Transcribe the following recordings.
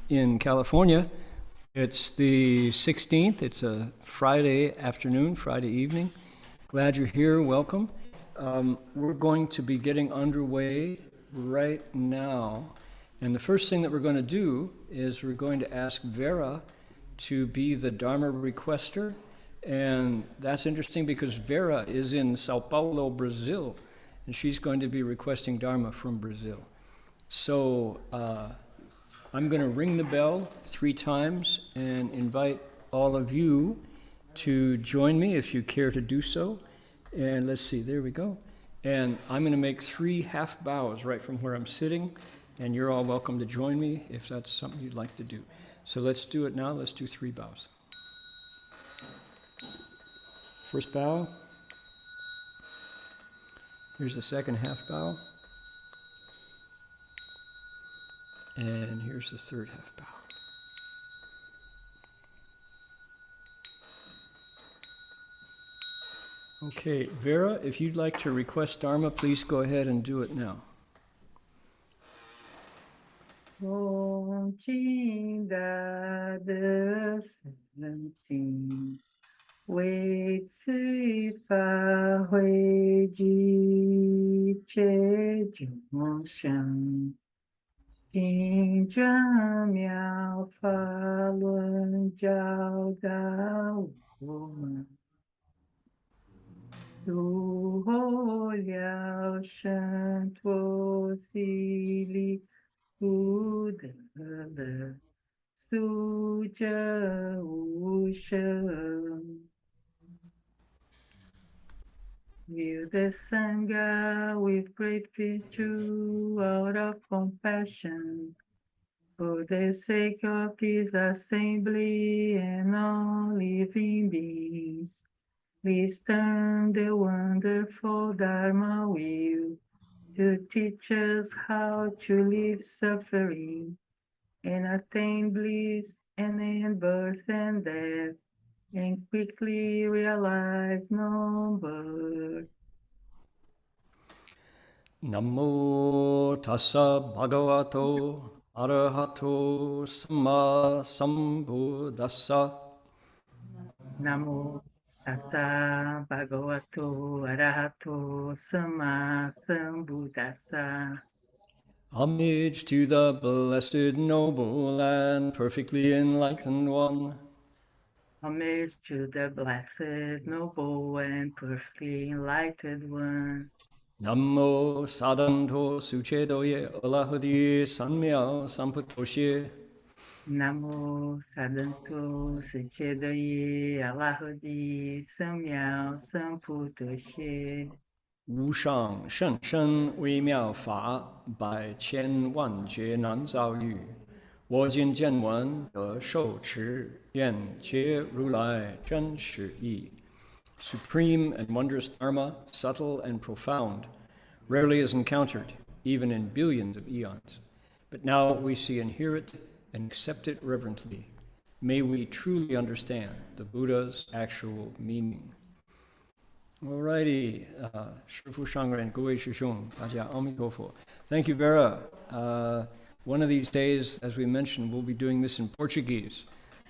in California. It's the 16th. It's a Friday afternoon, Friday evening. Glad you're here. Welcome. We're going to be getting underway right now. And the first thing that we're going to do is we're going to ask Vera to be the Dharma requester. And that's interesting because Vera is in Sao Paulo, Brazil, and she's going to be requesting Dharma from Brazil. So I'm going to ring the bell 3 times and invite all of you to join me if you care to do so. And let's see, there we go. And I'm going to make 3 half bows right from where I'm sitting, and you're all welcome to join me if that's something you'd like to do. So let's do it now. Let's do 3 bows. First bow. Here's the second half bow. And here's the third half bow. Okay, Vera, if you'd like to request Dharma, please go ahead and do it now. 恭敬大德圣经，为此法会集切众生，经转妙法轮教导我们，如何了生脱习力。不得了，速者无生。View the Sangha with great virtue out of compassion, for the sake of this assembly and all living beings. Please turn the wonderful Dharma wheel to teach us how to live suffering and attain bliss and end birth and death and quickly realize no birth. Namo tassa bhagavato arahato samma sambuddhassa. Namo tassa bhagavato arahato samma sambuddhassa. Homage to the blessed, noble, and perfectly enlightened one. Homage to the blessed, noble, and perfectly enlightened one. Namo sadanto suchedoye olahadi sanmyao samputoshe. Namo Sadanto Suchedoye Alahodi Samyao Samputoshe. 无上甚深微妙法，百千万劫难遭遇。我今见闻得受持，愿解如来真实义。Supreme and wondrous Dharma, subtle and profound, rarely is encountered, even in billions of eons. But now we see and hear it and accept it reverently. May we truly understand the Buddha's actual meaning. Alrighty, 师父上人，各位师兄，大家阿弥陀佛。Thank you, Vera. One of these days, as we mentioned, we'll be doing this in Portuguese,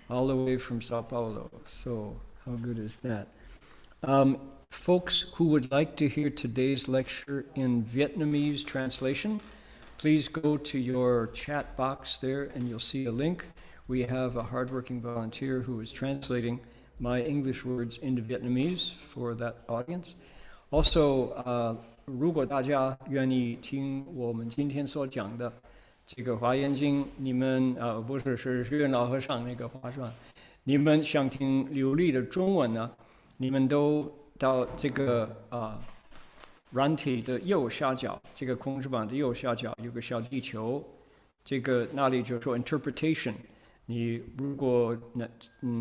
all the way from Sao Paulo. So, how good is that? Folks who would like to hear today's lecture in Vietnamese translation, please go to your chat box there and you'll see a link. We have a hardworking volunteer who is translating my English words into Vietnamese for that audience. Also, 如果大家愿意听我们今天所讲的这个华严经，你们不是学院老和尚那个话是吧？你们想听流利的中文呢，你们都到这个软体的右下角，这个控制板的右下角有个小地球，这个那里就说 interpretation。你如果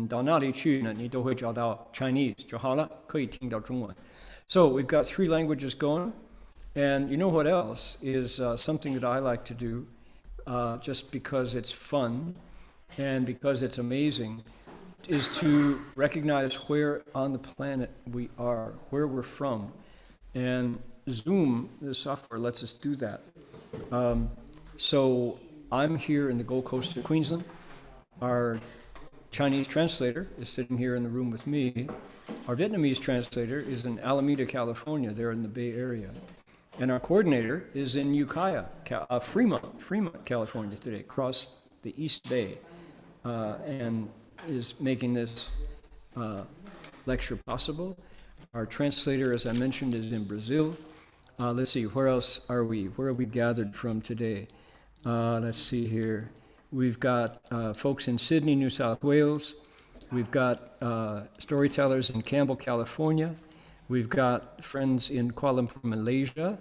到那里去呢，你都会找到 Chinese 就好了，可以听到中文。So we've got 3 languages going, and you know what else is something that I like to do, just because it's fun and because it's amazing, is to recognize where on the planet we are, where we're from. And Zoom, the software, lets us do that. So I'm here in the Gold Coast of Queensland. Our Chinese translator is sitting here in the room with me. Our Vietnamese translator is in Alameda, California, there in the Bay Area. And our coordinator is in Ukiah, Fremont, California today, across the East Bay, and is making this lecture possible. Our translator, as I mentioned, is in Brazil. Let's see, where else are we? Where are we gathered from today? Let's see here. We've got folks in Sydney, New South Wales. We've got storytellers in Campbell, California. We've got friends in Kuala Lumpur, Malaysia,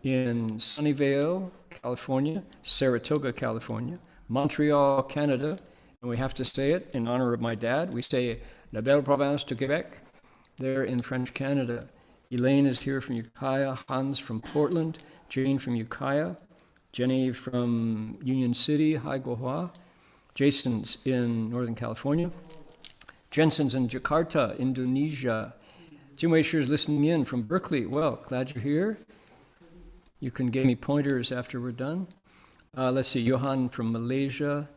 in Sunnyvale, California, Saratoga, California, Montreal, Canada, and we have to say it in honor of my dad. We say La Belle Province de Québec, there in French Canada. Elaine is here from Ukiah, Hans from Portland, Jane from Ukiah, Jenny from Union City, Hai Gohua, Jason's in Northern California, Jensen's in Jakarta, Indonesia. Jim Weisher is listening in from Berkeley. Well, glad you're here. You can give me pointers after we're done. Let's see, Johan from Malaysia.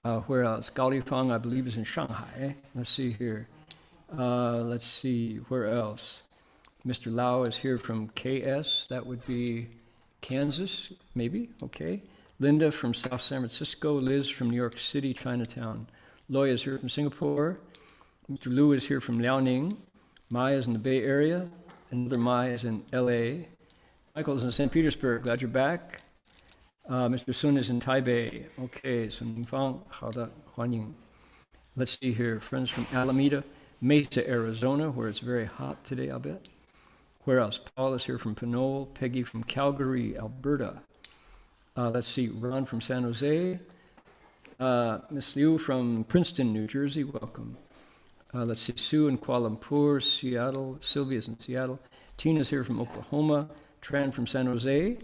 Where else? Gao Lifang, I believe, is in Shanghai. Let's see here. Let's see, where else? Mr. Lau is here from KS. That would be Kansas, maybe, okay. Linda from South San Francisco. Liz from New York City, Chinatown. Loy is here from Singapore. Mr. Liu is here from Liaoning. Mai is in the Bay Area. Another Mai is in LA. Michael is in St. Petersburg. Glad you're back. Mr. Sun is in Taipei. Okay, Sun Yingfang, 好的，欢迎. Let's see here. Friends from Alameda, Mesa, Arizona, where it's very hot today, I'll bet. Where else? Paul is here from Pinole. Peggy from Calgary, Alberta. Let's see. Ron from San Jose. Miss Liu from Princeton, New Jersey. Welcome. Let's see. Sue in Kuala Lumpur, Seattle. Sylvia's in Seattle. Tina's here from Oklahoma. Tran from San Jose.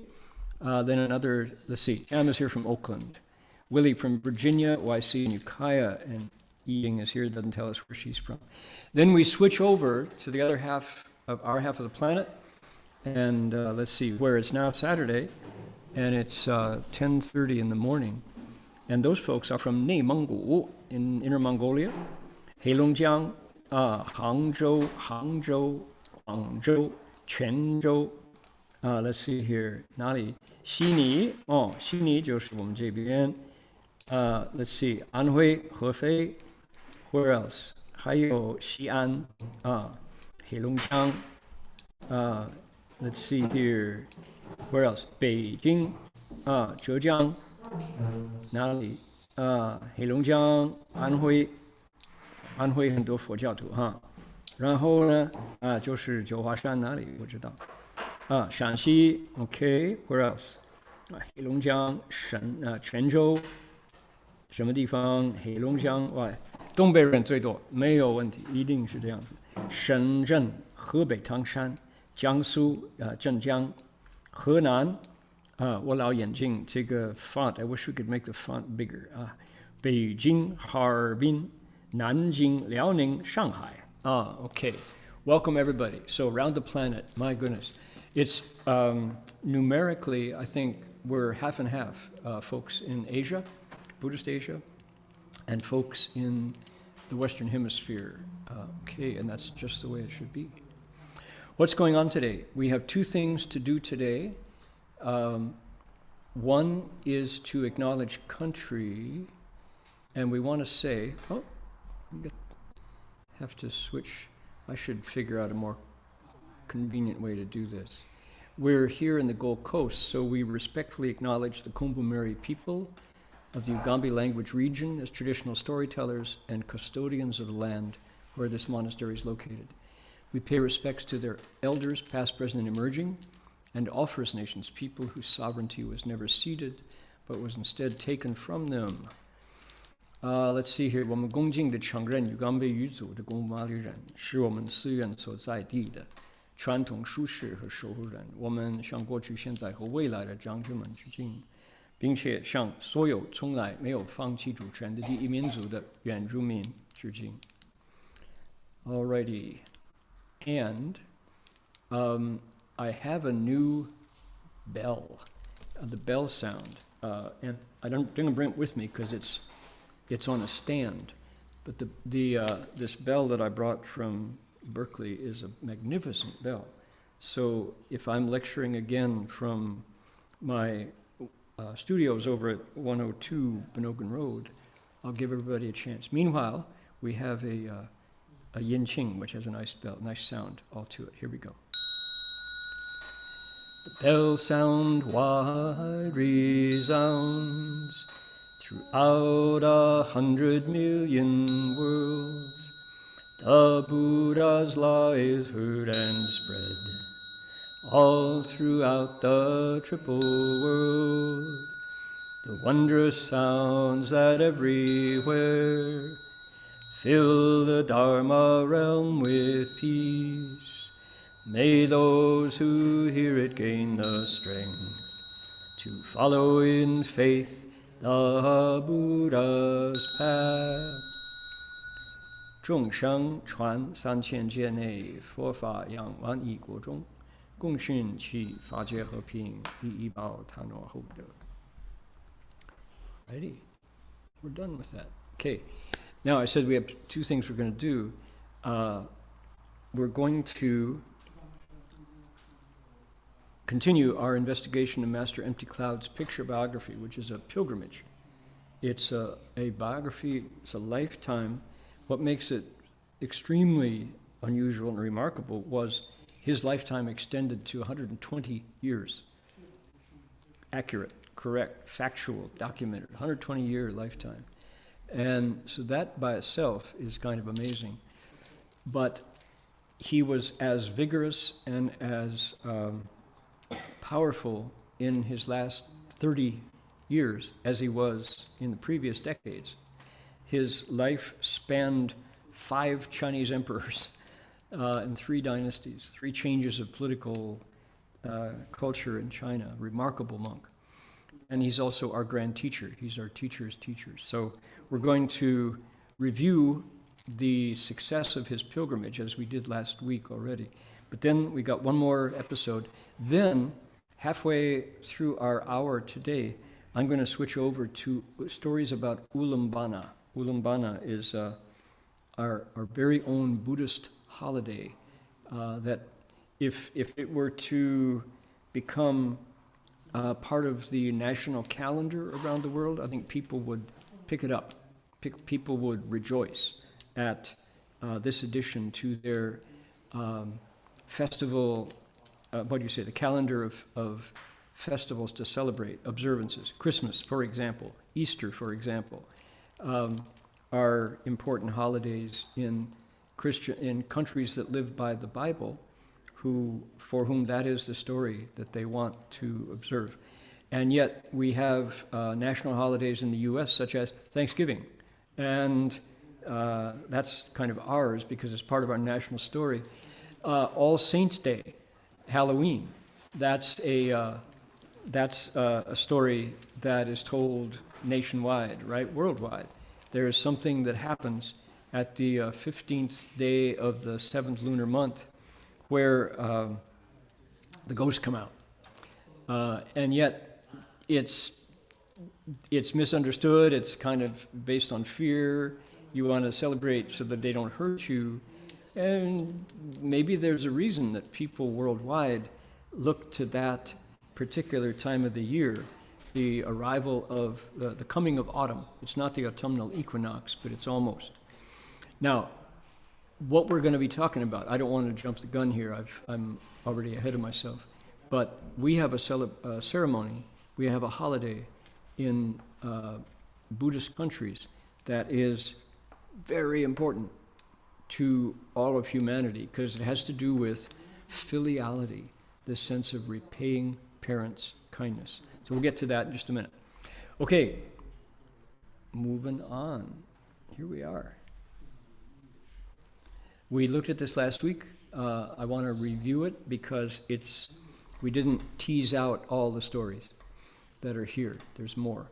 Then another, let's see. Tam is here from Oakland. Willie from Virginia. YC in Ukiah. And Ying is here. Doesn't tell us where she's from. Then we switch over to the other half of our half of the planet. And let's see, where it's now Saturday. And it's 10:30 in the morning. And those folks are from Neimenggu in Inner Mongolia. Heilongjiang, Hangzhou, Guangzhou, Quanzhou. Let's see here. 哪里？悉尼。悉尼就是我们这边。Let's see. 安徽、合肥。Where else? 还有西安。黑龙江。Let's see here. Where else? 北京。浙江。哪里？黑龙江、安徽。安徽很多佛教徒哈。然后呢？就是九华山哪里？我知道。陕西 ，OK，where else？ 黑龙江、泉州，什么地方？黑龙江外，东北人最多，没有问题，一定是这样子。深圳、河北唐山、江苏镇江、河南我老眼镜这个 font，I wish we could make the font bigger 北京、哈尔滨、南京、辽宁、上海OK. Welcome everybody. So around the planet, my goodness. It's numerically, I think we're half and half, folks in Asia, Buddhist Asia, and folks in the Western Hemisphere. Okay, and that's just the way it should be. What's going on today? We have two things to do today. One is to acknowledge country, and we want to say, have to switch. I should figure out a more convenient way to do this. We're here in the Gold Coast, so we respectfully acknowledge the Kumbumeri people of the Ugambi language region as traditional storytellers and custodians of the land where this monastery is located. We pay respects to their elders, past, present, and emerging, and all First Nations people whose sovereignty was never ceded, but was instead taken from them. Let's see here. 我们恭敬地承认与冈贝语族的贡布马里人是我们寺院所在地的传统术士和守护人。我们向过去、现在和未来的长者们致敬，并且向所有从来没有放弃主权的第一民族的原住民致敬。Alrighty, and I have a new bell, the bell sound, and I didn't bring it with me because it's on a stand. But this bell that I brought from Berkeley is a magnificent bell. So if I'm lecturing again from my studios over at 102 Benogan Road, I'll give everybody a chance. Meanwhile, we have a yin qing, which has a nice bell, nice sound all to it. Here we go. The bell sound wide resounds throughout 100 million worlds. The Buddha's law is heard and spread all throughout the triple world. The wondrous sounds that everywhere fill the Dharma realm with peace. May those who hear it gain the strength to follow in faith the Buddha's path. 众生传3000界内，佛法扬万亿国中，共训其法界和平，一一报他诺后德。Righty, we're done with that. Okay, now I said we have two things we're going to do. We're going to continue our investigation of Master Empty Cloud's picture biography, which is a pilgrimage. It's a biography, it's a lifetime. What makes it extremely unusual and remarkable was his lifetime extended to 120 years. Accurate, correct, factual, documented, 120-year lifetime. And so that by itself is kind of amazing. But he was as vigorous and as powerful in his last 30 years as he was in the previous decades. His life spanned 5 Chinese emperors and 3 dynasties, 3 changes of political culture in China. Remarkable monk. And he's also our grand teacher. He's our teacher's teacher. So we're going to review the success of his pilgrimage as we did last week already. But then we got one more episode. Then, halfway through our hour today, I'm going to switch over to stories about Ulambana. Ulambana is our very own Buddhist holiday that if it were to become part of the national calendar around the world, I think people would pick it up. People would rejoice at this addition to their festival, the calendar of festivals to celebrate, observances. Christmas, for example, Easter, for example, are important holidays in countries that live by the Bible, for whom that is the story that they want to observe. And yet we have national holidays in the US, such as Thanksgiving. And that's kind of ours because it's part of our national story. All Saints' Day, Halloween, that's a story that is told nationwide, right? Worldwide. There is something that happens at the 15th day of the 7th lunar month where the ghosts come out. And yet it's misunderstood. It's kind of based on fear. You want to celebrate so that they don't hurt you. And maybe there's a reason that people worldwide look to that particular time of the year, the arrival of the coming of autumn. It's not the autumnal equinox, but it's almost. Now, what we're going to be talking about, I don't want to jump the gun here. I'm already ahead of myself. But we have a ceremony, we have a holiday in Buddhist countries that is very important to all of humanity because it has to do with filiality, this sense of repaying parents' kindness. So we'll get to that in just a minute. Okay, moving on. Here we are. We looked at this last week. I want to review it because we didn't tease out all the stories that are here. There's more.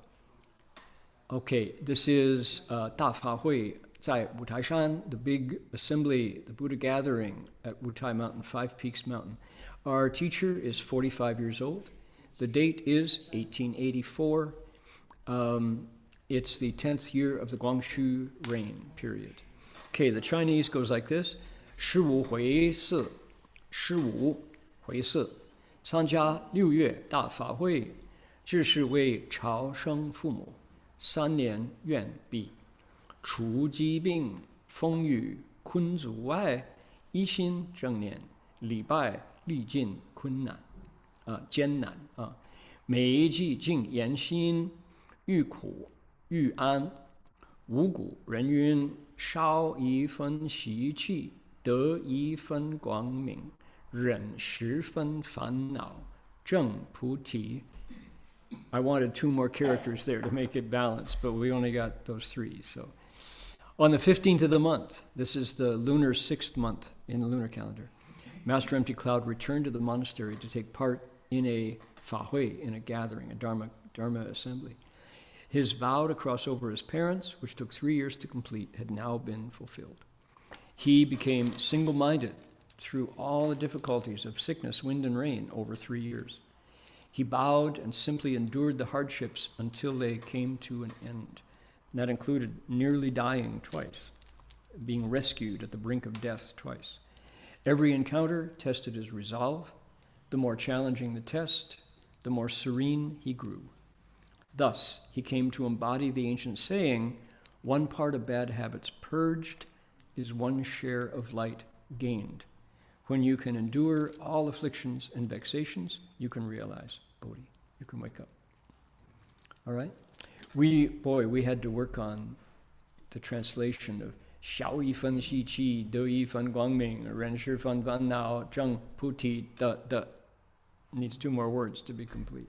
Okay, this is 大法会在五台山, the big assembly, the Buddha gathering at Wutai Mountain, 5 Peaks Mountain. Our teacher is 45 years old. The date is 1884. It's the 10th year of the Guangxu reign period. Okay, the Chinese goes like this: 15回4，15回4，参加6月大法会，致是为朝生父母，3年愿毕，除疾病风雨困阻外，一心正念，礼拜历尽困难艰难啊，每一季尽言心，欲苦欲安，五谷人云：少一分习气，得一分光明，忍十分烦恼，正菩提。I wanted 2 more characters there to make it balanced, but we only got those 3. So, on the 15th of the month, this is the lunar 6th month in the lunar calendar, Master Empty Cloud returned to the monastery to take part in a fahui, in a gathering, a Dharma assembly. His vow to cross over his parents, which took 3 years to complete, had now been fulfilled. He became single-minded through all the difficulties of sickness, wind, and rain over 3 years. He bowed and simply endured the hardships until they came to an end. And that included nearly dying twice, being rescued at the brink of death twice. Every encounter tested his resolve. The more challenging the test, the more serene he grew. Thus, he came to embody the ancient saying, 1 part of bad habits purged is 1 share of light gained. When you can endure all afflictions and vexations, you can realize Bodhi. You can wake up. All right? We had to work on the translation of 小一分习气，得一分光明，忍十分烦恼，正菩提的 needs 2 more words to be complete.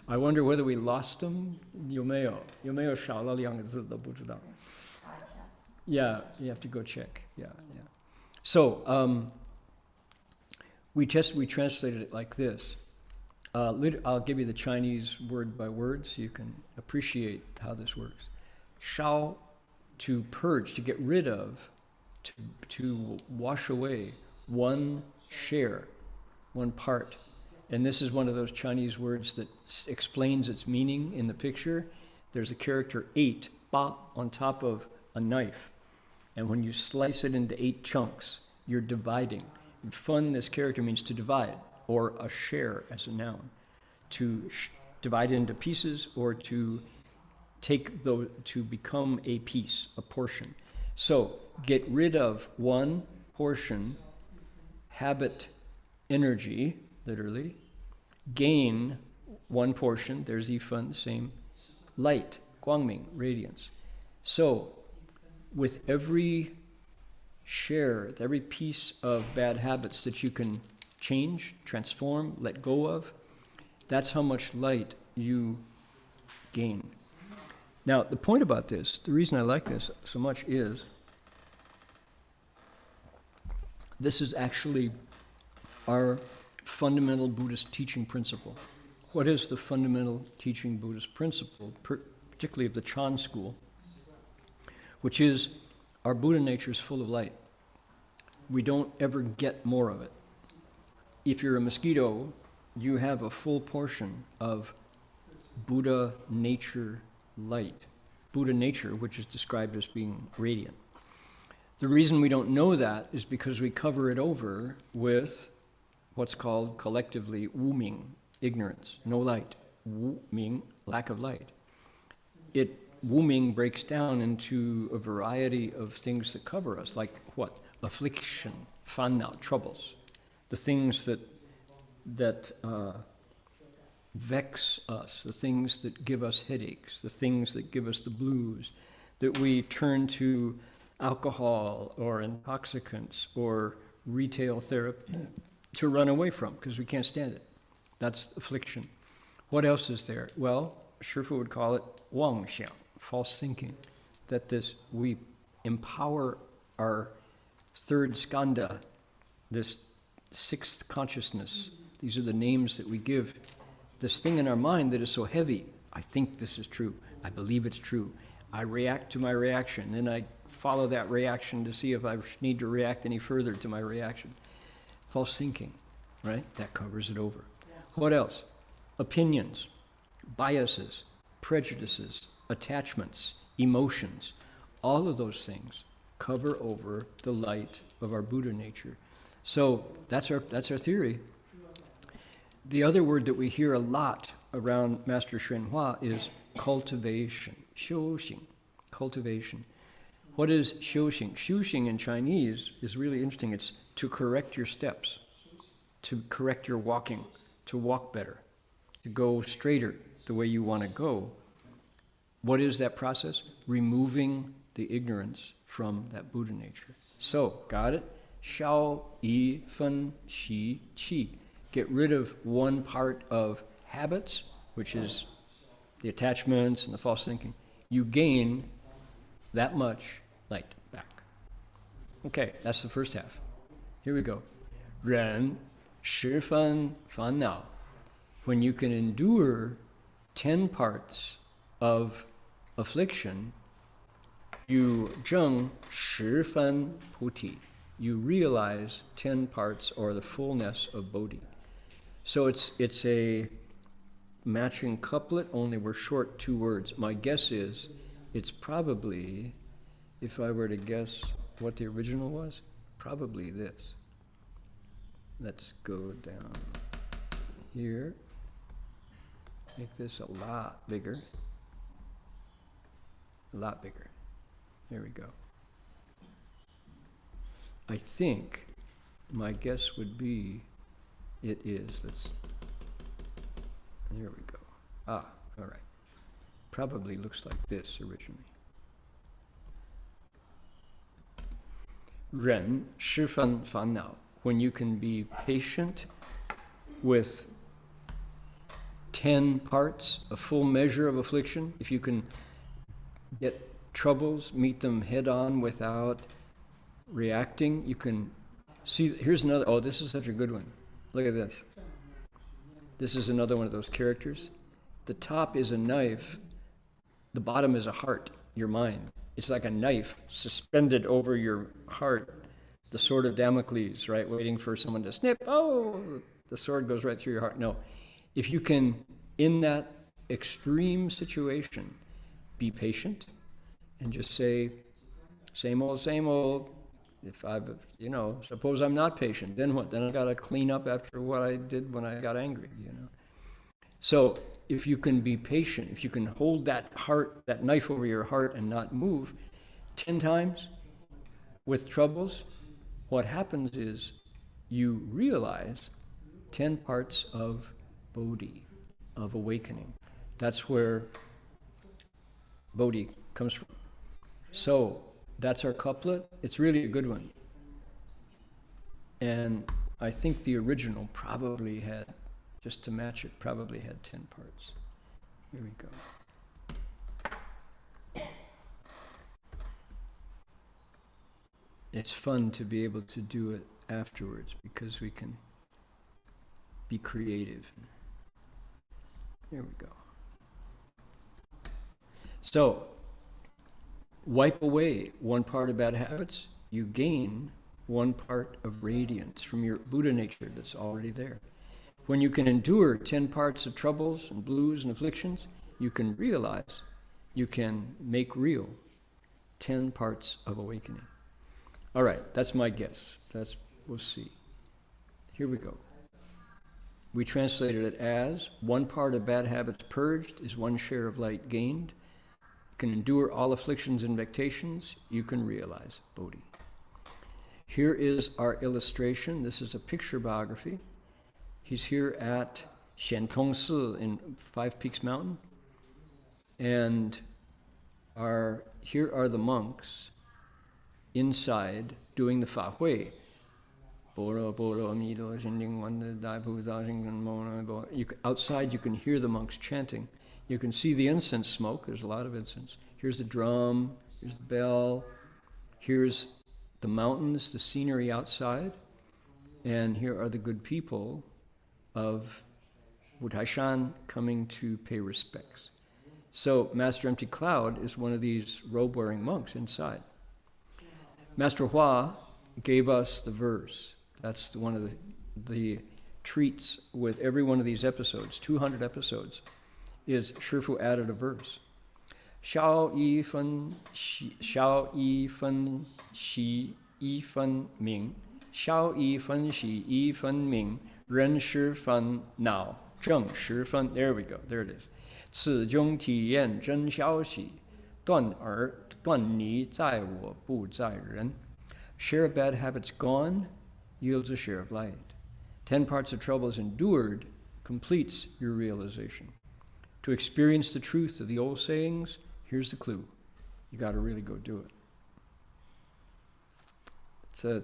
I wonder whether we lost them. 有没有少了2个字都不知道。Yeah, you have to go check. Yeah. So, we translated it like this. I'll give you the Chinese word by word so you can appreciate how this works. 烧, to purge, to get rid of, to wash away 1 share, 1 part. And this is one of those Chinese words that explains its meaning in the picture. There's a character 8, ba, on top of a knife. And when you slice it into 8 chunks, you're dividing. Fun, this character means to divide, or a share as a noun. To divide into pieces, or to to become a piece, a portion. So, get rid of 1 portion, habit, energy, literally, gain 1 portion, there's Yifan, the same, light, Guangming, radiance. So, with every share, with every piece of bad habits that you can change, transform, let go of, that's how much light you gain. Now, the point about this, the reason I like this so much is, this is actually our fundamental Buddhist teaching principle. What is the fundamental teaching Buddhist principle, particularly of the Chan school? Which is, our Buddha nature is full of light. We don't ever get more of it. If you're a mosquito, you have a full portion of Buddha nature light. Buddha nature, which is described as being radiant. The reason we don't know that is because we cover it over with what's called collectively Wu Ming, ignorance, no light. Wu Ming, lack of light. Wu Ming breaks down into a variety of things that cover us, like what? Affliction, fanna, troubles. The things that vex us, the things that give us headaches, the things that give us the blues, that we turn to alcohol or intoxicants or retail therapy to run away from because we can't stand it. That's affliction. What else is there? Well, Shifu would call it wangxiang, false thinking, that we empower our 3rd skandha, this 6th consciousness. These are the names that we give this thing in our mind that is so heavy. I think this is true. I believe it's true. I react to my reaction. Then I follow that reaction to see if I need to react any further to my reaction. False thinking, right? That covers it over. What else? Opinions, biases, prejudices, attachments, emotions, all of those things cover over the light of our Buddha nature. So that's our theory. The other word that we hear a lot around Master Xuyun Hua is cultivation, 修行, cultivation. What is 修行? 修行 in Chinese is really interesting. It's to correct your steps, to correct your walking, to walk better, to go straighter the way you want to go. What is that process? Removing the ignorance from that Buddha nature. So, got it? 消一分习气. Get rid of one part of habits, which is the attachments and the false thinking. You gain that much light back. Okay, that's the first half. Here we go. 忍十分烦恼. When you can endure 10 parts of affliction, you 证十分菩提. You realize 10 parts or the fullness of Bodhi. So it's a matching couplet, only we're short 2 words. My guess is it's probably, if I were to guess what the original was, probably this. Let's go down here. Make this a lot bigger. A lot bigger. There we go. I think my guess would be it is. There we go. All right. Probably looks like this originally. 忍十分烦恼. When you can be patient with 10 parts, a full measure of affliction, if you can get troubles, meet them head on without reacting, you can see. Here's another. Oh, this is such a good one. Look at this. This is another one of those characters. The top is a knife. The bottom is a heart, your mind. It's like a knife suspended over your heart. The sword of Damocles, right? Waiting for someone to snip. Oh, the sword goes right through your heart. No. If you can, in that extreme situation, be patient and just say, same old, same old. If suppose I'm not patient, then what? Then I got to clean up after what I did when I got angry, So if you can be patient, if you can hold that heart, that knife over your heart and not move 10 times with troubles, what happens is you realize 10 parts of Bodhi, of awakening. That's where Bodhi comes from. So that's our couplet. It's really a good one. And I think the original probably had, just to match it, probably had 10 parts. Here we go. It's fun to be able to do it afterwards because we can be creative. Here we go. So, wipe away one part of bad habits, you gain one part of radiance from your Buddha nature that's already there. When you can endure 10 parts of troubles and blues and afflictions, you can realize, you can make real 10 parts of awakening. All right, that's my guess. We'll see. Here we go. We translated it as, one part of bad habits purged is one share of light gained. You can endure all afflictions and vexations, you can realize Bodhi. Here is our illustration. This is a picture biography. He's here at Xiantong in Five Peaks Mountain. And here are the monks inside doing the Fa Hui. Outside you can hear the monks chanting. You can see the incense smoke. There's a lot of incense. Here's the drum, here's the bell, here's the mountains, the scenery outside, and here are the good people of Wutaishan coming to pay respects. So Master Empty Cloud is one of these robe-wearing monks inside. Master Hua gave us the verse. That's one of the treats with every one of these episodes, 200 episodes. is Shifu added a verse. Xiao yi fen xi yi fen ming, xiao yi fen xi yi fen ming, ren shi fen nao, zheng shi fen. There we go, there it is. 此中体验真消息，断泥在我不在人. Share of bad habits gone yields a share of light. 10 parts of troubles endured completes your realization. To experience the truth of the old sayings, here's the clue. You got to really go do it. It's a,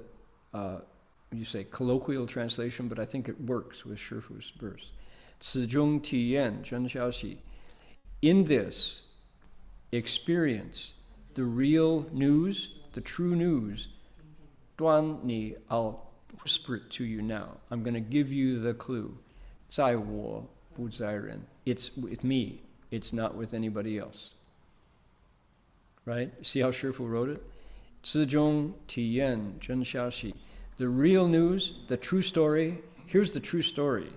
you say colloquial translation, but I think it works with Shifu's verse. 此中体验真消息. In this experience, the real news, the true news, 端你, I'll whisper it to you now. I'm going to give you the clue. 在我不在人. It's with me. It's not with anybody else. Right? See how Shifu wrote it? 此中体验真消息. The real news, the true story. Here's the true story.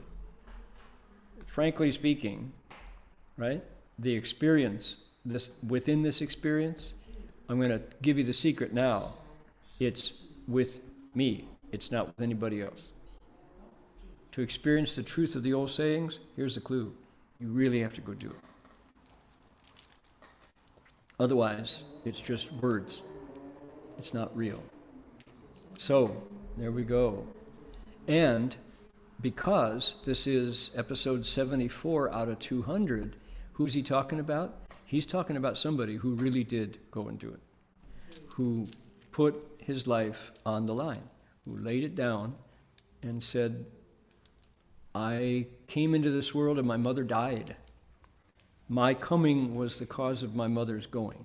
Frankly speaking, right? The experience, within this experience, I'm going to give you the secret now. It's with me. It's not with anybody else. To experience the truth of the old sayings, here's the clue. You really have to go do it. Otherwise, it's just words. It's not real. So, there we go. And because this is episode 74 out of 200, who's he talking about? He's talking about somebody who really did go and do it, who put his life on the line, who laid it down and said, I came into this world and my mother died. My coming was the cause of my mother's going.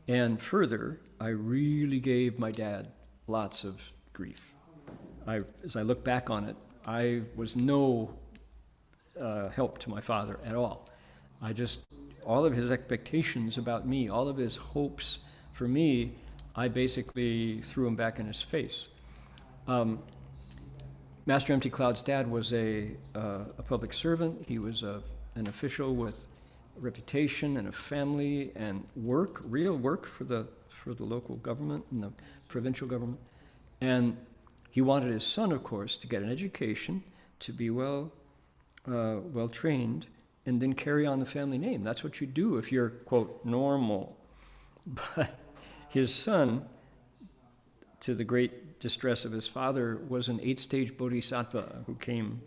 And further, I really gave my dad lots of grief. As I look back on it, I was no help to my father at all. All of his expectations about me, all of his hopes for me, I basically threw him back in his face. Master Empty Cloud's dad was a public servant. He was an official with reputation and a family and work, real work for the local government and the provincial government. And he wanted his son, of course, to get an education, to be well trained, and then carry on the family name. That's what you do if you're, quote, normal. But his son, to the great distress of his father, was an 8-stage bodhisattva who came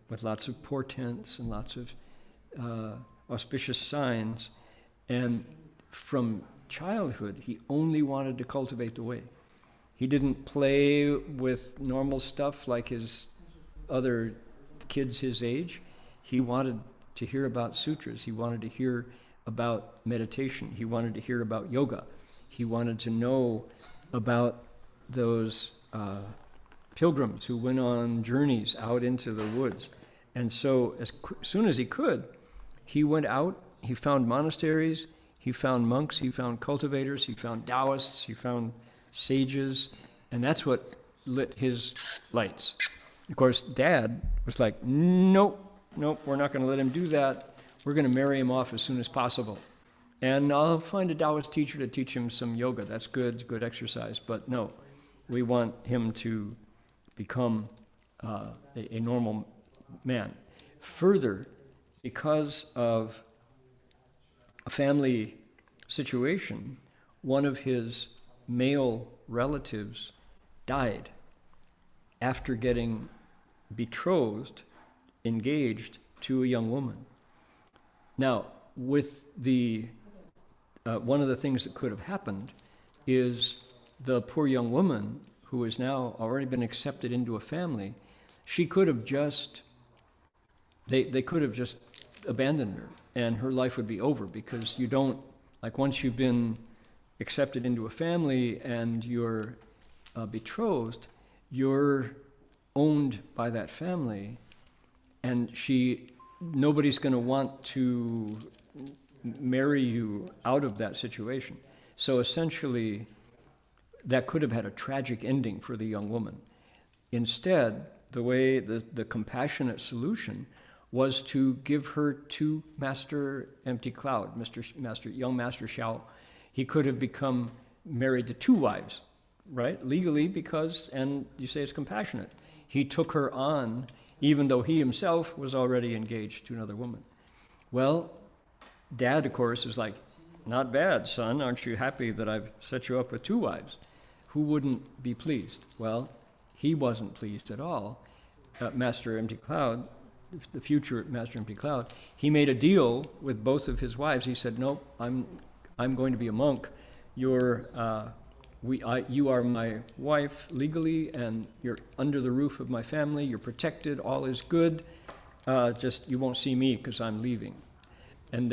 with lots of portents and lots of auspicious signs. And from childhood, he only wanted to cultivate the way. He didn't play with normal stuff like his other kids his age. He wanted to hear about sutras. He wanted to hear about meditation. He wanted to hear about yoga. He wanted to know about those pilgrims who went on journeys out into the woods. And so as soon as he could, he went out, he found monasteries, he found monks, he found cultivators, he found Taoists, he found sages, and that's what lit his lights. Of course, Dad was like, nope, we're not going to let him do that. We're going to marry him off as soon as possible. And I'll find a Taoist teacher to teach him some yoga. That's good exercise. But no, we want him to become a normal man. Further, because of a family situation, one of his male relatives died after getting betrothed, engaged to a young woman. Now, with one of the things that could have happened is the poor young woman who has now already been accepted into a family, she could have just, they could have just abandoned her and her life would be over, because you don't, like once you've been accepted into a family and you're betrothed, you're owned by that family, and nobody's going to want to marry you out of that situation. So essentially, that could have had a tragic ending for the young woman. Instead, the compassionate solution was to give her to Master Empty Cloud, young Master Xiao. He could have become married to 2 wives, right? Legally, because, and you say it's compassionate. He took her on, even though he himself was already engaged to another woman. Well, Dad, of course, is like, not bad, son. Aren't you happy that I've set you up with 2 wives? Who wouldn't be pleased? Well, he wasn't pleased at all. Master Empty Cloud, the future Master Empty Cloud, he made a deal with both of his wives. He said, nope, I'm going to be a monk. You are my wife legally, and you're under the roof of my family. You're protected. All is good. Just you won't see me because I'm leaving. And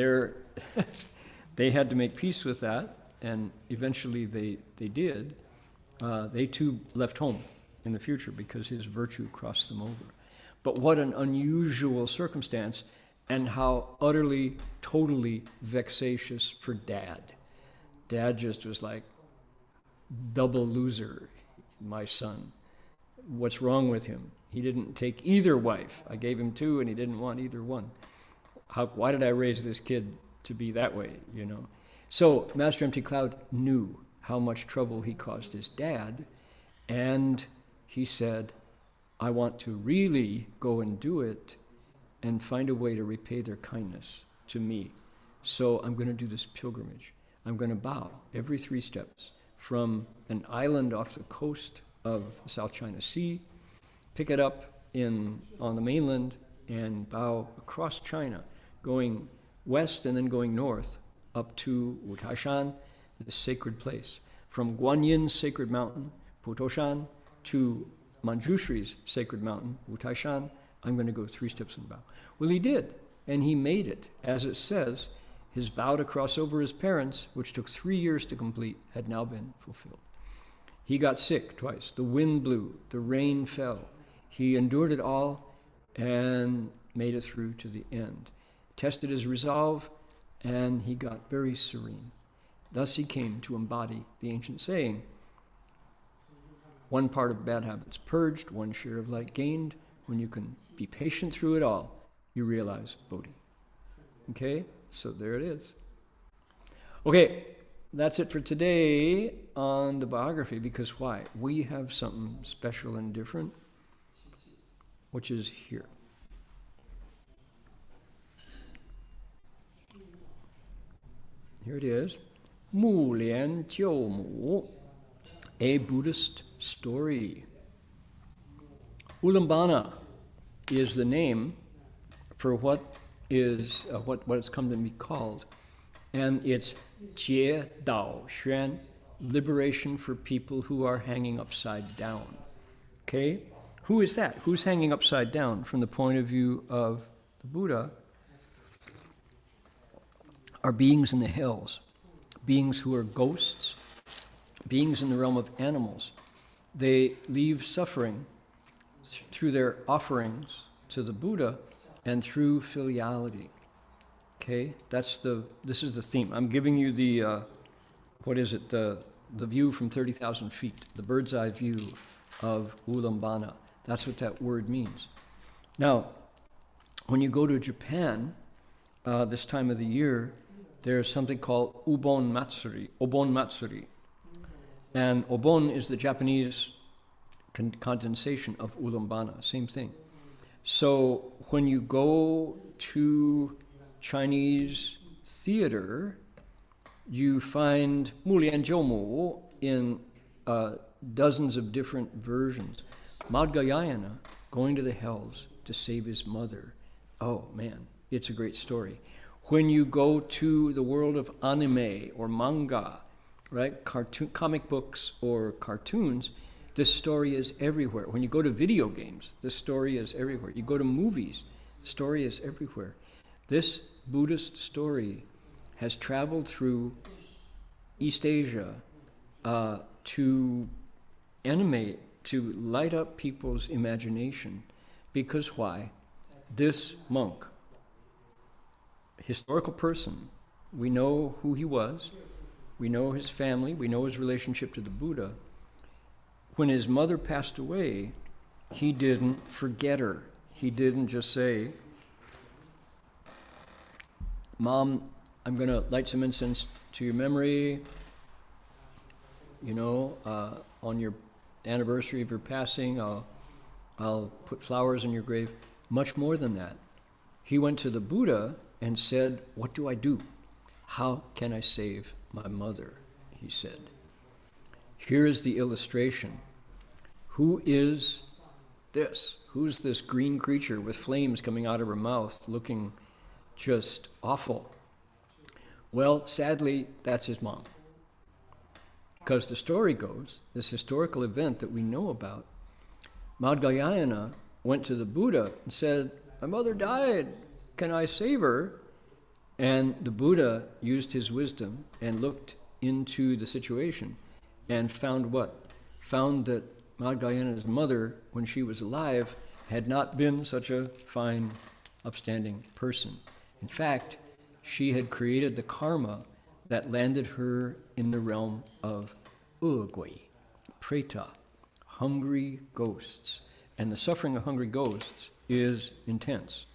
they had to make peace with that, and eventually they did. They too left home in the future because his virtue crossed them over. But what an unusual circumstance, and how utterly, totally vexatious for Dad. Dad just was like, double loser, my son. What's wrong with him? He didn't take either wife. I gave him 2 and he didn't want either one. Why did I raise this kid to be that way, you know? So Master Empty Cloud knew how much trouble he caused his dad, and he said, I want to really go and do it and find a way to repay their kindness to me. So I'm going to do this pilgrimage. I'm going to bow every 3 steps from an island off the coast of the South China Sea, pick it up on the mainland, and bow across China, going west and then going north up to Wutaishan, the sacred place. From Guanyin's sacred mountain, Putoshan, to Manjushri's sacred mountain, Wutaishan, I'm going to go 3 steps and bow. Well, he did, and he made it. As it says, his vow to cross over his parents, which took 3 years to complete, had now been fulfilled. He got sick twice. The wind blew, the rain fell. He endured it all and made it through to the end. Tested his resolve, and he got very serene. Thus he came to embody the ancient saying, 1 part of bad habits purged, 1 share of light gained. When you can be patient through it all, you realize Bodhi. Okay, so there it is. Okay, that's it for today on the biography, because why? We have something special and different, which is here. Here it is. Mu Lian Jiu Mu, a Buddhist story. Ulambana is the name for what it's come to be called, and it's Jie Dao Xuan, liberation for people who are hanging upside down. Okay, who is that? Who's hanging upside down from the point of view of the Buddha? Are beings in the hells, beings who are ghosts, beings in the realm of animals. They leave suffering through their offerings to the Buddha and through filiality. Okay, this is the theme. I'm giving you the view from 30,000 feet, the bird's eye view of Ulambana. That's what that word means. Now, when you go to Japan, this time of the year, there's something called Obon Matsuri. And Obon is the Japanese condensation of Ulambana, same thing. So when you go to Chinese theater, you find Mulian Jiumu in dozens of different versions. Madhyayana going to the hells to save his mother. Oh man, it's a great story. When you go to the world of anime or manga, right, comic books or cartoons, this story is everywhere. When you go to video games, this story is everywhere. You go to movies, the story is everywhere. This Buddhist story has traveled through East Asia to animate, to light up people's imagination. Because why? This monk, historical person, we know who he was, we know his family, we know his relationship to the Buddha. When his mother passed away, he didn't forget her. He didn't just say, Mom, I'm going to light some incense to your memory, on your anniversary of your passing, I'll put flowers in your grave. Much more than that. He went to the Buddha and said, what do I do? How can I save my mother? He said. Here is the illustration. Who is this? Who's this green creature with flames coming out of her mouth looking just awful? Well, sadly, that's his mom. Because the story goes, this historical event that we know about, Madhyayana went to the Buddha and said, my mother died, can I save her? And the Buddha used his wisdom and looked into the situation and found what? Found that Madhyayana's mother, when she was alive, had not been such a fine, upstanding person. In fact, she had created the karma that landed her in the realm of Ugui, Preta, hungry ghosts. And the suffering of hungry ghosts is intense.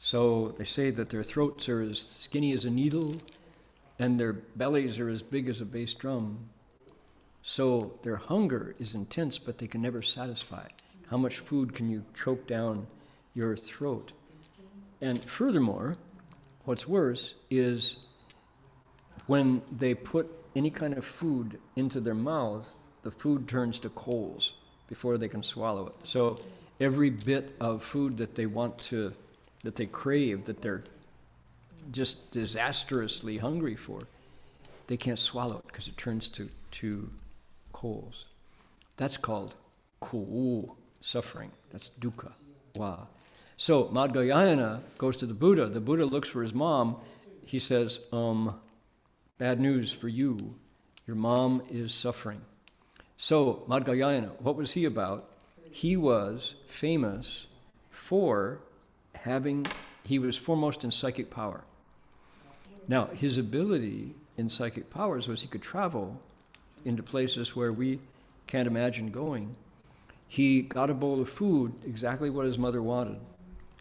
So they say that their throats are as skinny as a needle and their bellies are as big as a bass drum. So their hunger is intense, but they can never satisfy. How much food can you choke down your throat? And furthermore, what's worse is when they put any kind of food into their mouths, the food turns to coals before they can swallow it. So every bit of food that they want to, that they crave, that they're just disastrously hungry for, they can't swallow it because it turns to coals. That's called ku, suffering. That's dukkha. Wow. So Madhyayana goes to the Buddha. The Buddha looks for his mom. He says, bad news for you. Your mom is suffering. So Madhyayana, what was he about? He was famous for he was foremost in psychic power. Now, his ability in psychic powers was he could travel into places where we can't imagine going. He got a bowl of food, exactly what his mother wanted,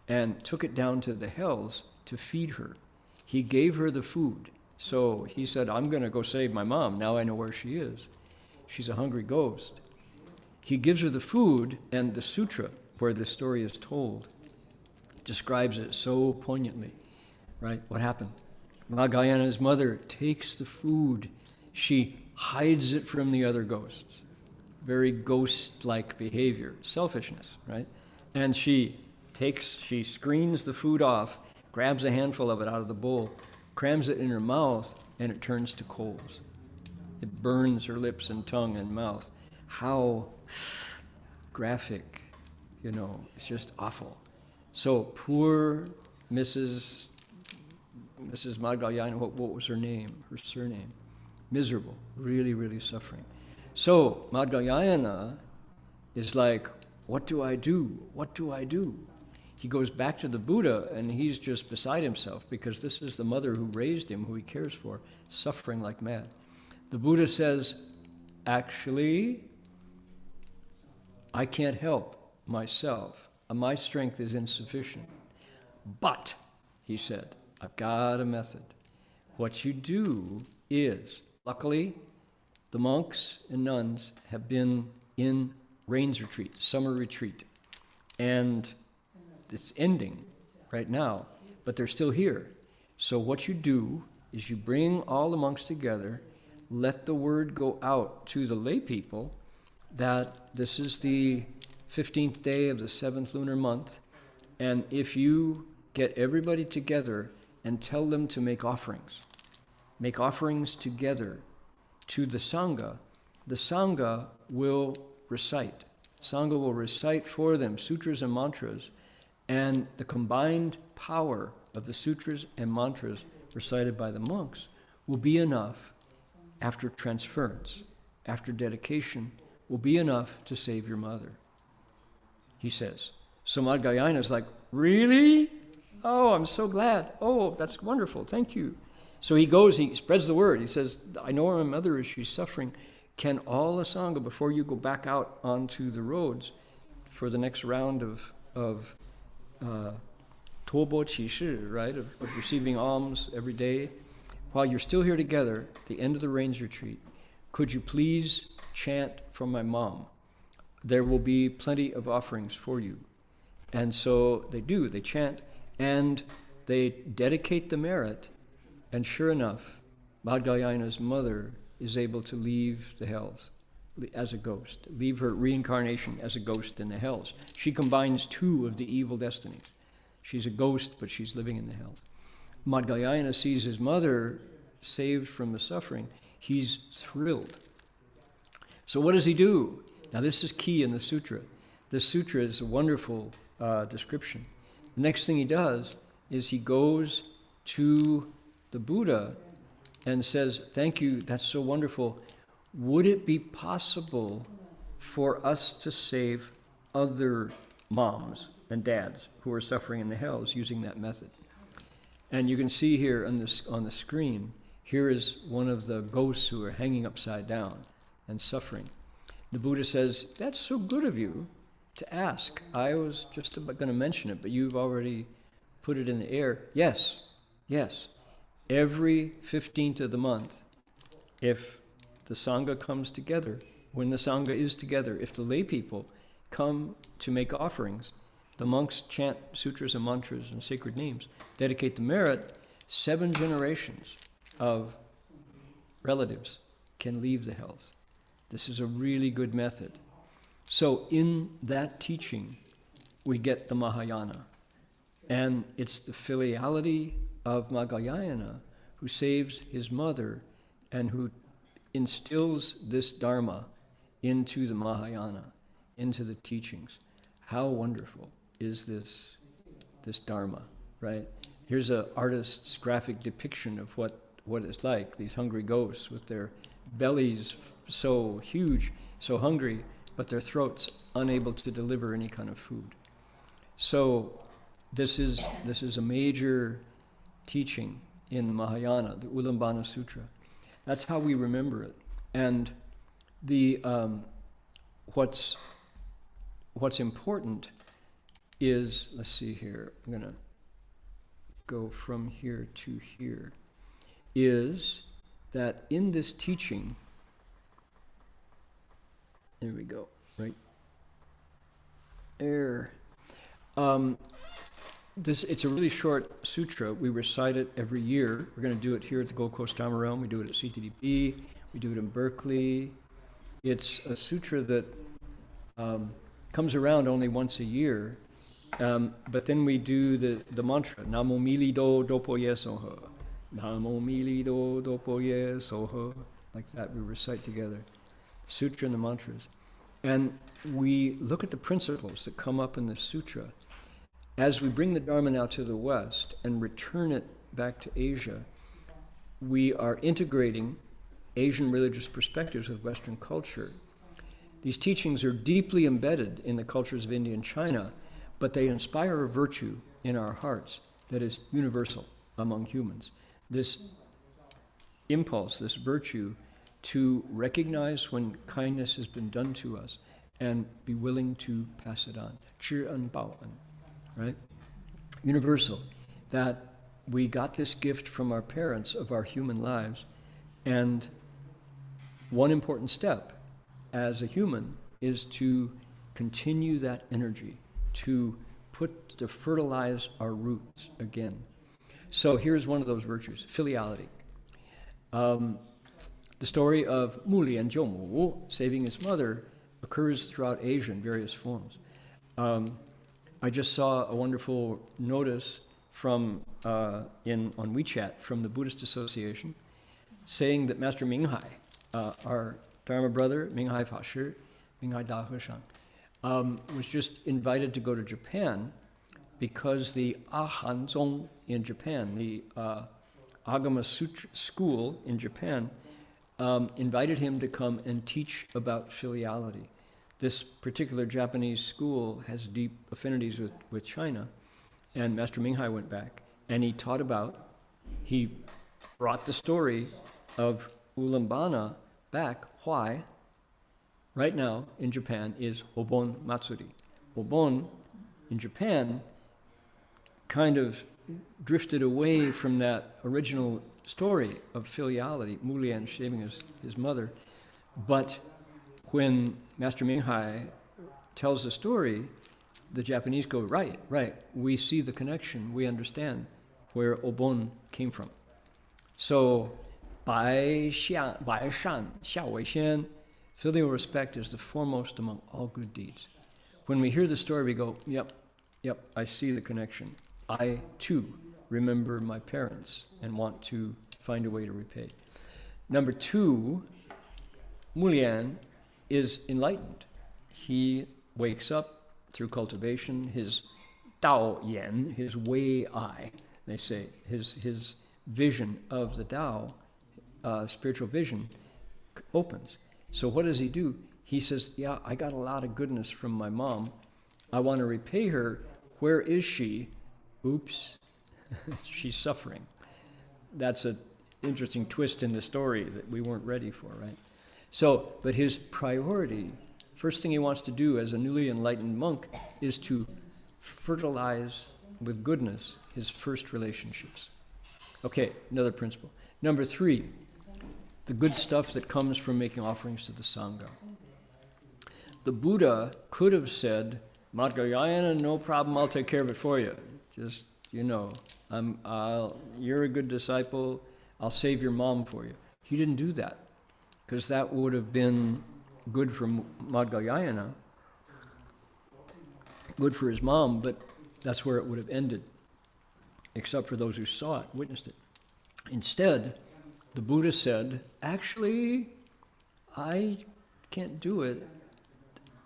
and took it down to the hells to feed her. He gave her the food. So he said, I'm going to go save my mom. Now I know where she is. She's a hungry ghost. He gives her the food, and the sutra where this story is told describes it so poignantly, right? What happened? Madhyayana's mother takes the food. She hides it from the other ghosts. Very ghost-like behavior, selfishness, right? And she screens the food off, grabs a handful of it out of the bowl, crams it in her mouth, and it turns to coals. It burns her lips and tongue and mouth. How graphic, it's just awful. So poor Mrs. Madhyayana, what was her name, her surname? Miserable, really, really suffering. So Madhyayana is like, what do I do? What do I do? He goes back to the Buddha and he's just beside himself because this is the mother who raised him, who he cares for, suffering like mad. The Buddha says, actually, I can't help myself. My strength is insufficient. But, he said, I've got a method. What you do is, luckily, the monks and nuns have been in rains retreat, summer retreat, and it's ending right now, but they're still here. So what you do is you bring all the monks together, let the word go out to the lay people that this is the 15th day of the 7th lunar month, and if you get everybody together and tell them to make offerings together to the Sangha will recite. Sangha will recite for them sutras and mantras, and the combined power of the sutras and mantras recited by the monks will be enough after transference, after dedication, will be enough to save your mother, he says. So Madhyayana is like, really? Oh, I'm so glad. Oh, that's wonderful. Thank you. So he goes, he spreads the word. He says, I know where my mother is. She's suffering. Can all the Sangha, before you go back out onto the roads for the next round of Tobo Qi right, of receiving alms every day. While you're still here together, at the end of the rains retreat, could you please chant for my mom? There will be plenty of offerings for you. And so they do, they chant, and they dedicate the merit, and sure enough, Madhyayana's mother is able to leave the hells as a ghost, leave her reincarnation as a ghost in the hells. She combines two of the evil destinies. She's a ghost, but she's living in the hells. Madhyayana sees his mother saved from the suffering. He's thrilled. So what does he do? Now this is key in the sutra. This sutra is a wonderful description. The next thing he does is he goes to the Buddha and says, thank you, that's so wonderful. Would it be possible for us to save other moms and dads who are suffering in the hells using that method? And you can see here on the screen, here is one of the ghosts who are hanging upside down and suffering. The Buddha says, that's so good of you to ask. I was just going to mention it, but you've already put it in the air. Yes, yes. Every 15th of the month, if the Sangha comes together, when the Sangha is together, if the lay people come to make offerings, the monks chant sutras and mantras and sacred names, dedicate the merit, 7 generations of relatives can leave the hells. This is a really good method. So in that teaching, we get the Mahayana. And it's the filiality of Madhyayana who saves his mother and who instills this Dharma into the Mahayana, into the teachings. How wonderful is this Dharma, right? Here's an artist's graphic depiction of what it's like, these hungry ghosts with their bellies so huge, so hungry, but their throats unable to deliver any kind of food. So this is a major teaching in the Mahayana, the Ulambana Sutra. That's how we remember it. And the what's important is, let's see here, I'm going to go from here to here, is that in this teaching, there we go, right there. It's a really short sutra. We recite it every year. We're going to do it here at the Gold Coast Dharma Realm. We do it at CTDP. We do it in Berkeley. It's a sutra that comes around only once a year. But then we do the mantra, Namo Mili Do Dopoye Soho. Namo Mili Do Dopoye Soho. Like that, we recite together. Sutra and the mantras. And we look at the principles that come up in the sutra. As we bring the Dharma now to the West and return it back to Asia, we are integrating Asian religious perspectives with Western culture. These teachings are deeply embedded in the cultures of India and China, but they inspire a virtue in our hearts that is universal among humans. This impulse, this virtue to recognize when kindness has been done to us and be willing to pass it on. 知恩报恩. Right? Universal. That we got this gift from our parents of our human lives, and one important step as a human is to continue that energy, to fertilize our roots again. So here's one of those virtues, filiality. The story of Muli and Jomu saving his mother occurs throughout Asia in various forms. I just saw a wonderful notice from on WeChat from the Buddhist Association saying that Master Minghai, our Dharma brother, Minghai Fashi, Minghai Da Heshang, was just invited to go to Japan because the Ahanzong in Japan, the Agama Sutra school in Japan, invited him to come and teach about filiality. This particular Japanese school has deep affinities with China, and Master Minghai went back, and he brought the story of Ulambana back. Why? Right now in Japan is Obon Matsuri. Obon in Japan kind of drifted away from that original story of filiality, Mu Lian shaving his mother. But when Master Minghai tells the story, the Japanese go, right, we see the connection, we understand where Obon came from. So, Bai Shan, Xia Wei Xian, filial respect is the foremost among all good deeds. When we hear the story, we go, yep, I see the connection. I, too, remember my parents and want to find a way to repay. Number two, Mu Lian is enlightened. He wakes up through cultivation, his Dao Yan, his Wei Ai, they say, his vision of the Tao, spiritual vision, opens. So what does he do? He says, yeah, I got a lot of goodness from my mom. I want to repay her. Where is she? Oops, she's suffering. That's an interesting twist in the story that we weren't ready for, right? So, but his priority, first thing he wants to do as a newly enlightened monk is to fertilize with goodness his first relationships. Okay, another principle. Number three, the good stuff that comes from making offerings to the Sangha. The Buddha could have said, Madhyayana, no problem, I'll take care of it for you. Just, you're a good disciple, I'll save your mom for you. He didn't do that, because that would have been good for Madhyayana, good for his mom, but that's where it would have ended, except for those who saw it, witnessed it. Instead, the Buddha said, actually, I can't do it.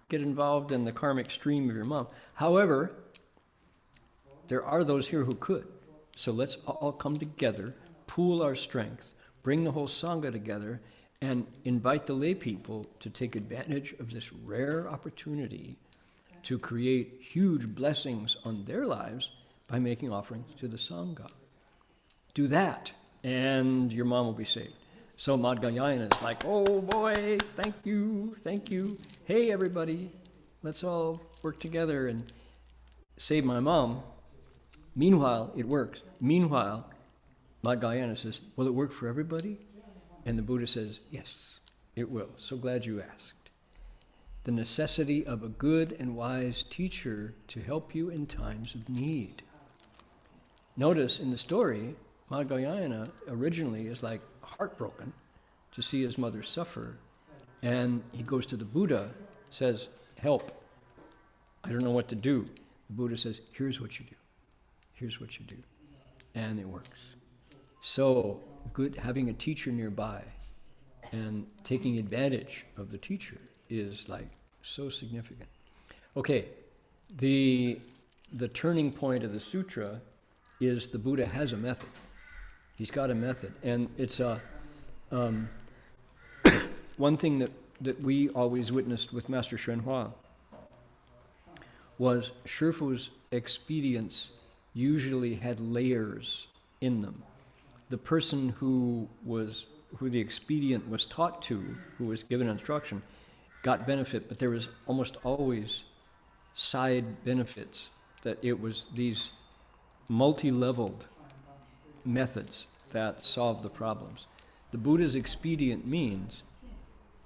Get involved in the karmic stream of your mom. However, there are those here who could. So let's all come together, pool our strength, bring the whole Sangha together, and invite the lay people to take advantage of this rare opportunity to create huge blessings on their lives by making offerings to the Sangha. Do that, and your mom will be saved. So Madhyayana is like, oh boy, thank you. Hey everybody, let's all work together and save my mom. Meanwhile, it works. Meanwhile, Madhyayana says, will it work for everybody? And the Buddha says, yes, it will. So glad you asked. The necessity of a good and wise teacher to help you in times of need. Notice in the story, Madhyayana originally is like heartbroken to see his mother suffer. And he goes to the Buddha, says, help. I don't know what to do. The Buddha says, here's what you do. Here's what you do. And it works. So good having a teacher nearby and taking advantage of the teacher is like so significant. Okay, the turning point of the sutra is the Buddha has a method. He's got a method, and it's a one thing that we always witnessed with Master Xuyun was Shifu's expedients usually had layers in them. The person who the expedient was taught to, who was given instruction, got benefit, but there was almost always side benefits, that it was these multi-leveled methods that solved the problems. The Buddha's expedient means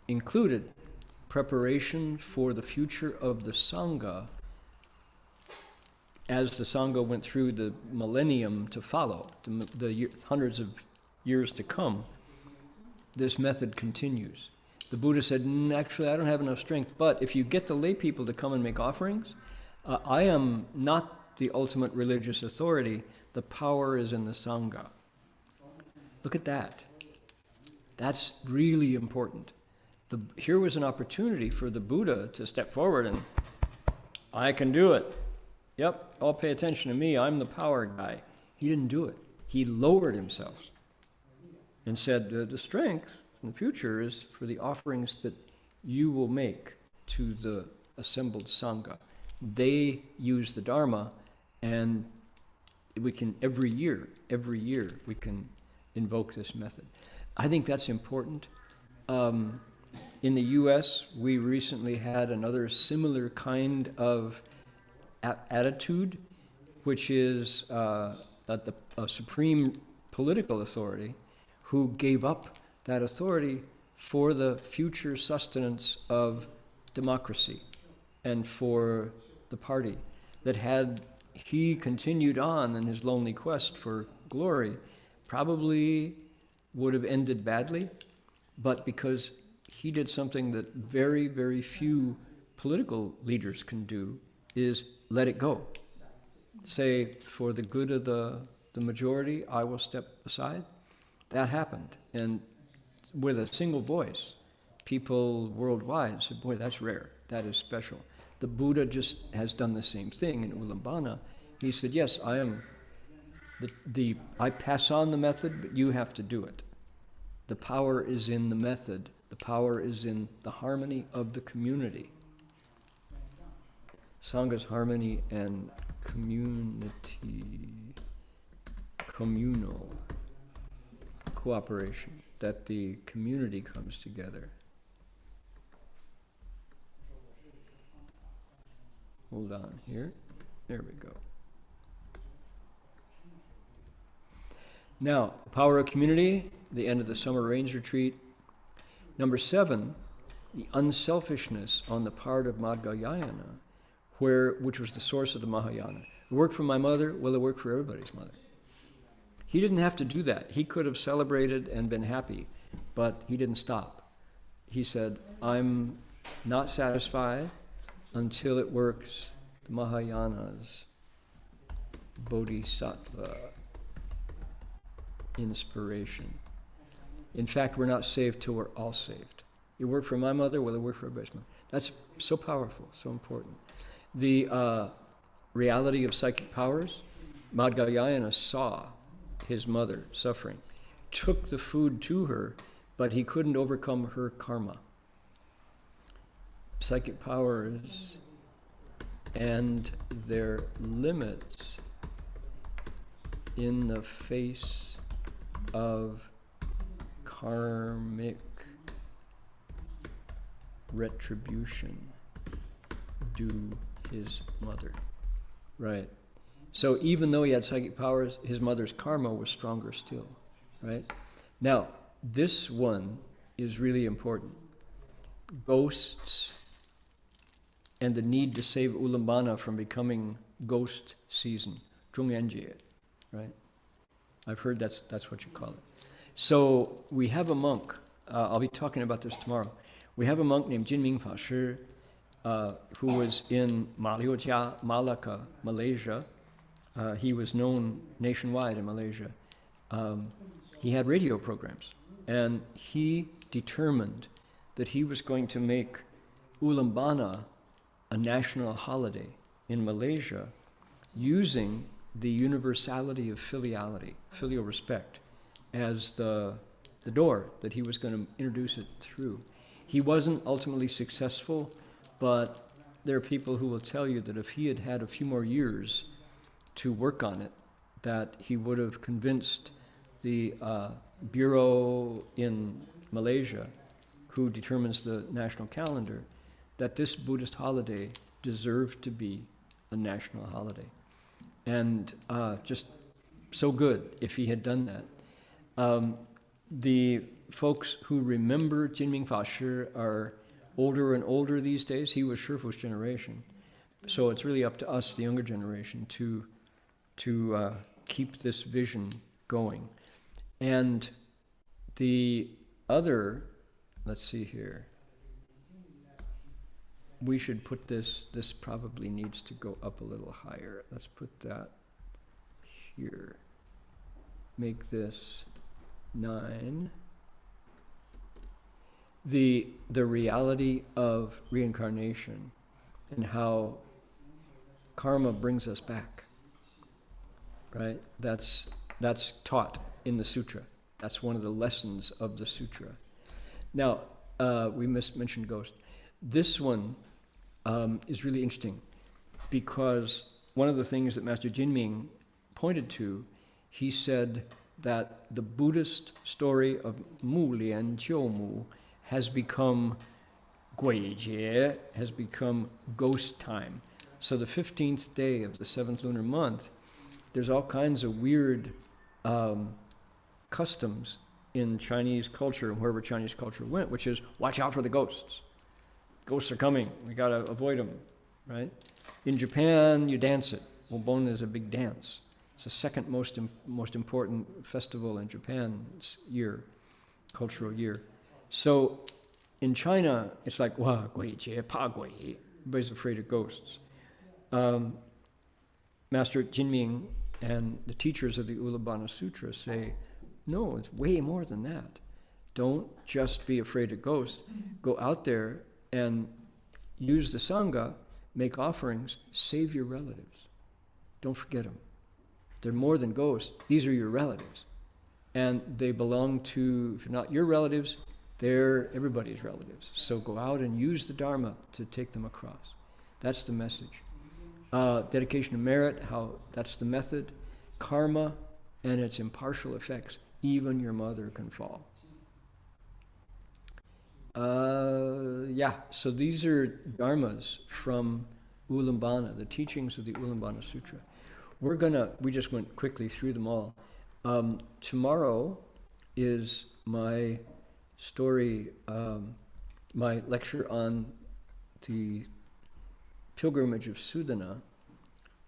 included preparation for the future of the Sangha as the Sangha went through the millennium to follow, the hundreds of years to come. This method continues. The Buddha said, actually, I don't have enough strength, but if you get the lay people to come and make offerings, I am not the ultimate religious authority. The power is in the Sangha. Look at that. That's really important. Here was an opportunity for the Buddha to step forward and, I can do it. Yep, all pay attention to me. I'm the power guy. He didn't do it. He lowered himself and said, the strength in the future is for the offerings that you will make to the assembled Sangha. They use the Dharma, and we can every year, we can invoke this method. I think that's important. In the US, we recently had another similar kind of attitude which is a supreme political authority who gave up that authority for the future sustenance of democracy and for the party. That had he continued on in his lonely quest for glory, probably would have ended badly, but because he did something that very, very few political leaders can do, is let it go. Say, for the good of the majority, I will step aside. That happened. And with a single voice, people worldwide said, boy, that's rare. That is special. The Buddha just has done the same thing in Ulaanbaatar. He said, yes, I am I pass on the method, but you have to do it. The power is in the method. The power is in the harmony of the community. Sangha's harmony and communal cooperation, that the community comes together. Hold on here. There we go. Now, power of community, the end of the summer rains retreat. Number 7, the unselfishness on the part of Madhyayana, which was the source of the Mahayana. It worked for my mother, will it work for everybody's mother? He didn't have to do that. He could have celebrated and been happy, but he didn't stop. He said, I'm not satisfied until it works the Mahayana's bodhisattva inspiration. In fact, we're not saved till we're all saved. It worked for my mother, will it work for everybody's mother? That's so powerful, so important. The reality of psychic powers, Madhyayana saw his mother suffering, took the food to her, but he couldn't overcome her karma. Psychic powers and their limits in the face of karmic retribution due his mother. Right. So even though he had psychic powers, his mother's karma was stronger still. Right? Now, this one is really important. Ghosts and the need to save Ulaanbaatar from becoming ghost season, Zhongyanjie, right? I've heard that's what you call it. So we have a monk, I'll be talking about this tomorrow. We have a monk named Jinming Fa Shi, who was in Malacca, Malaysia. He was known nationwide in Malaysia. He had radio programs, and he determined that he was going to make Ulaanbaatar a national holiday in Malaysia using the universality of filiality, filial respect, as the door that he was going to introduce it through. He wasn't ultimately successful, but there are people who will tell you that if he had had a few more years to work on it, that he would have convinced the bureau in Malaysia, who determines the national calendar, that this Buddhist holiday deserved to be a national holiday. And just so good if he had done that. The folks who remember Jinming Fa Shi are older and older these days. He was Shifu's generation. So it's really up to us, the younger generation, to keep this vision going. And the other, let's see here. We should put this probably needs to go up a little higher. Let's put that here. Make this 9. The reality of reincarnation and how karma brings us back, right? That's taught in the sutra. That's one of the lessons of the sutra. Now, we mentioned ghost. This one is really interesting because one of the things that Master Jinming pointed to, he said that the Buddhist story of Mu Lian Jiu Mu has become Guijie, has become ghost time. So the 15th day of the 7th lunar month, there's all kinds of weird customs in Chinese culture, and wherever Chinese culture went, which is watch out for the ghosts. Ghosts are coming. We got to avoid them, right? In Japan, you dance it. Obon is a big dance. It's the second most important festival in Japan's year, cultural year. So in China, it's like, wah, gui jie, pa gui. Everybody's afraid of ghosts. Master Jinming and the teachers of the Ulanbana Sutra say, no, it's way more than that. Don't just be afraid of ghosts. Go out there and use the Sangha, make offerings, save your relatives. Don't forget them. They're more than ghosts. These are your relatives. And they belong to, if not your relatives, they're everybody's relatives. So go out and use the Dharma to take them across. That's the message. Dedication of merit, how that's the method. Karma and its impartial effects. Even your mother can fall. So these are dharmas from Ulanbana, the teachings of the Ulanbana Sutra. We just went quickly through them all. Tomorrow is my story, my lecture on the pilgrimage of Sudana,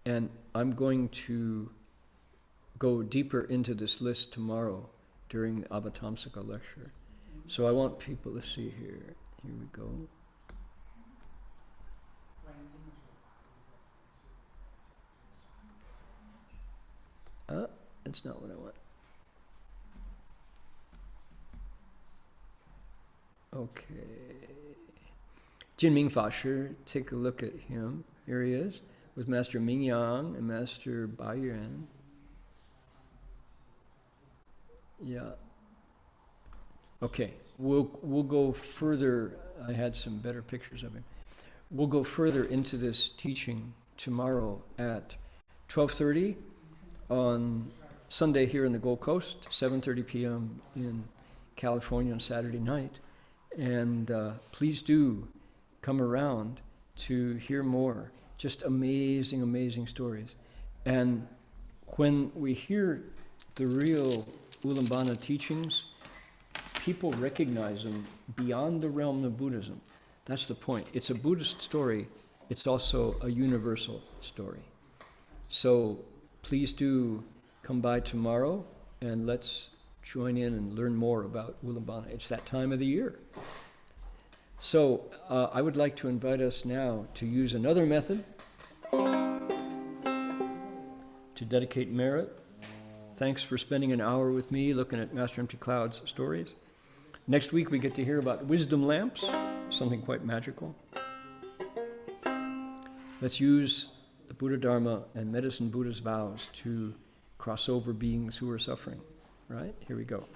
and I'm going to go deeper into this list tomorrow during the Avatamsaka lecture. So I want people to see here. Here we go. That's not what I want. Okay. Jinming Fashi, take a look at him. Here he is, with Master Mingyang and Master Baiyuan. Yeah. Okay, we'll go further. I had some better pictures of him. We'll go further into this teaching tomorrow at 12:30 on Sunday here in the Gold Coast, 7:30 p.m. in California on Saturday night. And please do come around to hear more. Just amazing, amazing stories. And when we hear the real Ulanbana teachings, people recognize them beyond the realm of Buddhism. That's the point. It's a Buddhist story. It's also a universal story. So please do come by tomorrow and let's join in and learn more about Ulanbana. It's that time of the year. So I would like to invite us now to use another method to dedicate merit. Thanks for spending an hour with me looking at Master Empty Cloud's stories. Next week we get to hear about wisdom lamps, something quite magical. Let's use the Buddha Dharma and Medicine Buddha's vows to cross over beings who are suffering. Right? Here we go.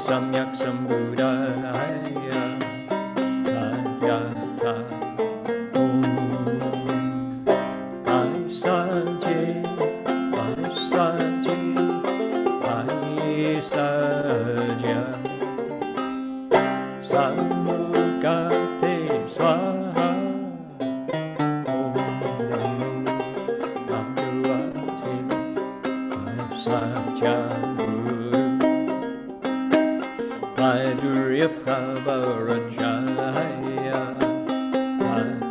Samyak Sambuddhaya Tathata Om Aisaje Aisaje Aisaja Samukate Swaha Om Namo Bhagavate Aisaja Madhurya Prabharajaya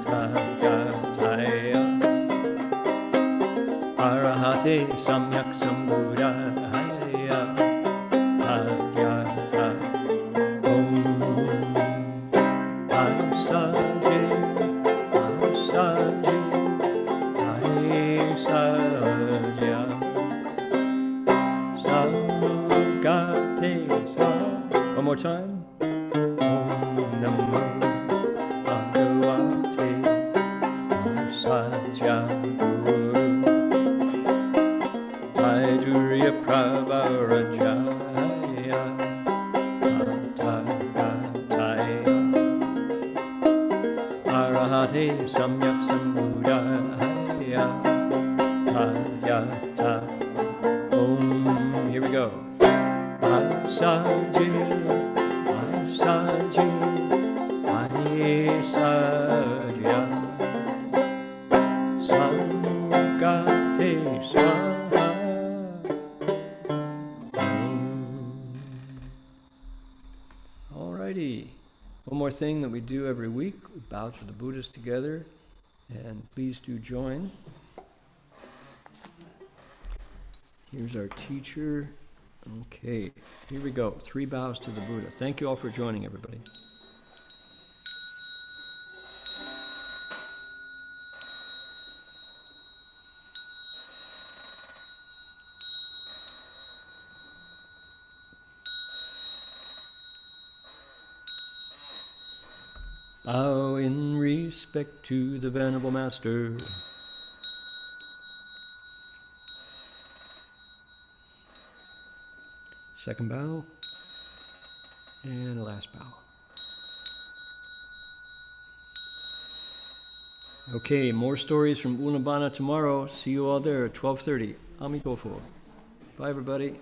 Tathagataya Arahate Samyak Sambuddhaya Tathagata Om Aisaje Aisaje Aisaja Samukate One more time. Om Namo Bhagavate Sajjaguru Arahate Samyak Sambuddhaya Hayata Om. Here we go. Asaji, Asaji, Asaja Samgate Swaha. Alrighty. One more thing that we do every week, we bow to the Buddhas together, and please do join. Here's our teacher. Okay, here we go. 3 bows to the Buddha. Thank you all for joining, everybody. Bow in respect to the Venerable Master. Second bow. And last bow. Okay, more stories from Unabana tomorrow. See you all there at 12:30. Amigofo. Bye, everybody.